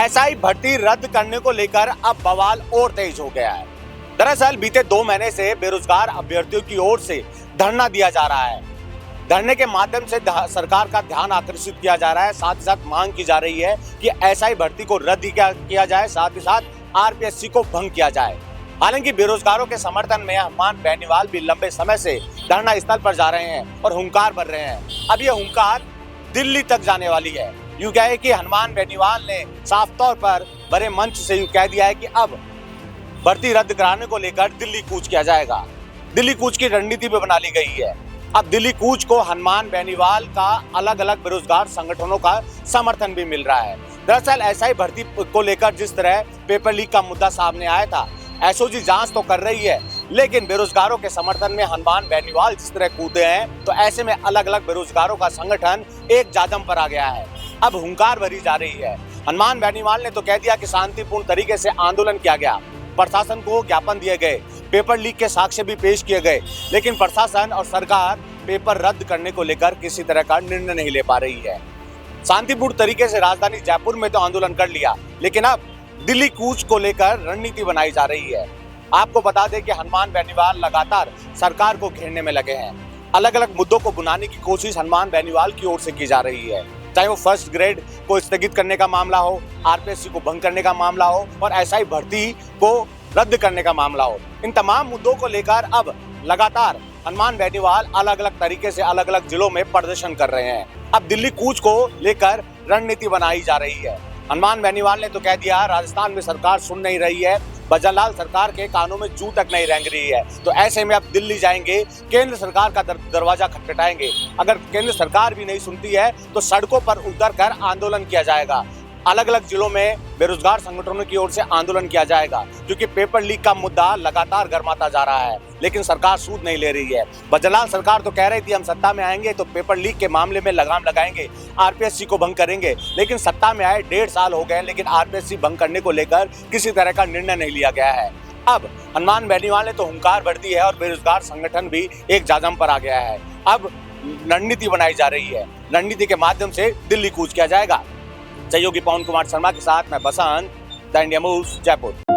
SI भर्ती रद्द करने को लेकर अब बवाल और तेज हो गया है। दरअसल बीते 2 महीने से बेरोजगार अभ्यर्थियों की ओर से धरना दिया जा रहा है। धरने के माध्यम से सरकार का ध्यान आकर्षित किया जा रहा है। साथ ही साथ मांग की जा रही है कि एसआई भर्ती को रद्द किया जाए, साथ ही साथ आरपीएससी को भंग किया जाए। हालांकि बेरोजगारों के समर्थन में हनुमान बेनीवाल भी लंबे समय से धरना स्थल पर जा रहे हैं और हुंकार भर रहे हैं। अब ये हुंकार दिल्ली तक जाने वाली है। यूं क्या है कि हनुमान बेनीवाल ने साफ तौर पर बड़े मंच से यूं कह दिया है कि अब भर्ती रद्द कराने को लेकर दिल्ली कूच किया जाएगा। दिल्ली कूच की रणनीति भी बना ली गई है। अब दिल्ली कूच को हनुमान बेनीवाल का अलग अलग बेरोजगार संगठनों का समर्थन भी मिल रहा है। दरअसल एसआई भर्ती को लेकर जिस तरह पेपर लीक का मुद्दा सामने आया था, एसओजी जांच तो कर रही है, लेकिन बेरोजगारों के समर्थन में हनुमान बेनीवाल जिस तरह कूदे हैं, तो ऐसे में अलग अलग बेरोजगारों का संगठन एक जादम पर आ गया है। अब हुंकार भरी जा रही है। हनुमान बेनीवाल ने तो कह दिया कि शांतिपूर्ण तरीके से आंदोलन किया गया, प्रशासन को ज्ञापन दिए गए, पेपर लीक के साक्ष्य भी पेश किए गए, लेकिन प्रशासन और सरकार पेपर रद्द करने को लेकर किसी तरह का निर्णय नहीं ले पा रही है। शांतिपूर्ण तरीके से राजधानी जयपुर में तो आंदोलन कर लिया, लेकिन अब दिल्ली कूच को लेकर रणनीति बनाई जा रही है। आपको बता दें कि हनुमान बेनीवाल लगातार सरकार को घेरने में लगे हैं। अलग अलग मुद्दों को बुनाने की कोशिश हनुमान बेनीवाल की ओर से की जा रही है, चाहे वो फर्स्ट ग्रेड को स्थगित करने का मामला हो, आरपीएससी को भंग करने का मामला हो और एसआई भर्ती को रद्द करने का मामला हो। इन तमाम मुद्दों को लेकर अब लगातार हनुमान बेनीवाल अलग अलग तरीके से अलग अलग जिलों में प्रदर्शन कर रहे हैं। अब दिल्ली कूच को लेकर रणनीति बनाई जा रही है। हनुमान बेनीवाल ने तो कह दिया, राजस्थान में सरकार सुन नहीं रही है, भजनलाल सरकार के कानों में जू तक नहीं रेंग रही है, तो ऐसे में अब दिल्ली जाएंगे, केंद्र सरकार का दरवाजा खटखटाएंगे। अगर केंद्र सरकार भी नहीं सुनती है तो सड़कों पर उतर कर आंदोलन किया जाएगा। अलग अलग जिलों में बेरोजगार संगठनों की ओर से आंदोलन किया जाएगा, क्योंकि पेपर लीक का मुद्दा लगातार गर्माता जा रहा है, लेकिन सरकार सूद नहीं ले रही है। भजनलाल सरकार तो कह रही थी हम सत्ता में आएंगे तो पेपर लीक के मामले में लगाम लगाएंगे, आरपीएससी को भंग करेंगे, लेकिन सत्ता में आए 1.5 साल हो गए, लेकिन आरपीएससी भंग करने को लेकर किसी तरह का निर्णय नहीं लिया गया है। अब हनुमान बेनीवाल ने तो हुंकार भर दी है और बेरोजगार संगठन भी एक जादम पर आ गया है। अब रणनीति बनाई जा रही है, रणनीति के माध्यम से दिल्ली कूच किया जाएगा। सहयोगी पवन कुमार शर्मा के साथ मैं बसंत, द इंडिया मूव्स, जयपुर।